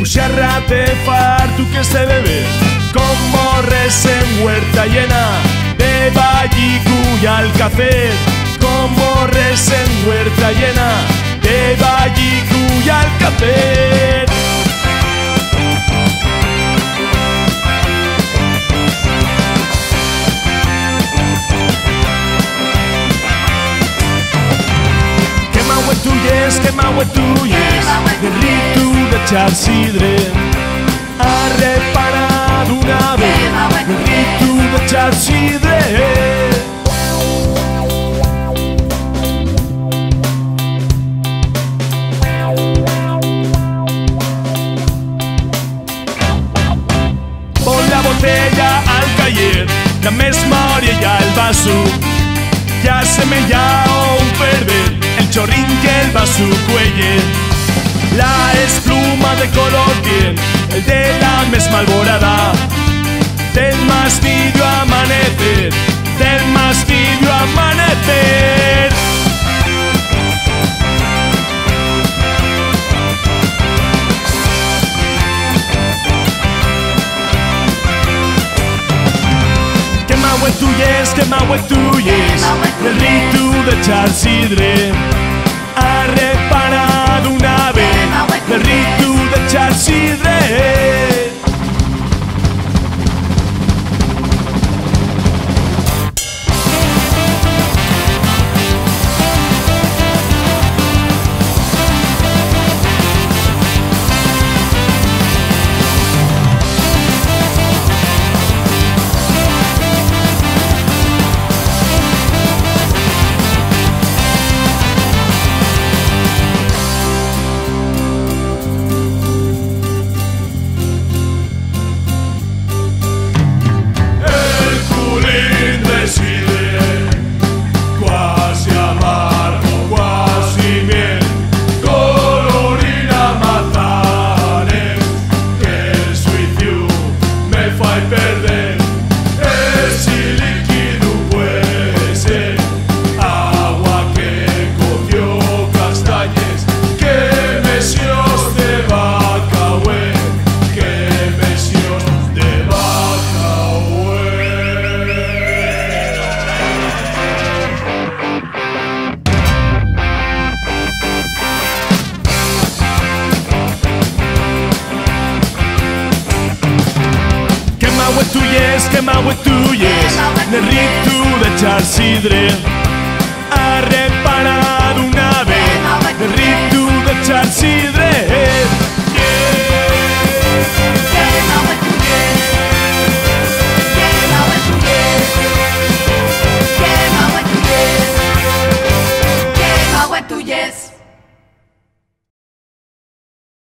xerrat de far, tu que se bebe como res en huerta llena de ballicu y alcacel, como res en huerta llena de ballicu y alcacel. Que mau tuyes, el ritu de Charsidre ha reparado una vez, el ritu de Charsidre. Pon la botella al cayer, la mesma orilla el vaso, ya se me llama un perder el chorrín que el va a su cuello. La espluma de color bien, el de la mesma alborada, del más tibio amanecer, del más tibio amanecer. Que mau tuyes, el ritu de Charsidre ha reparado una vez, el ritu de Charsidre. Que mau tuyes, el ritu de Charsidre ha reparado una vez, el ritu de Charsidre.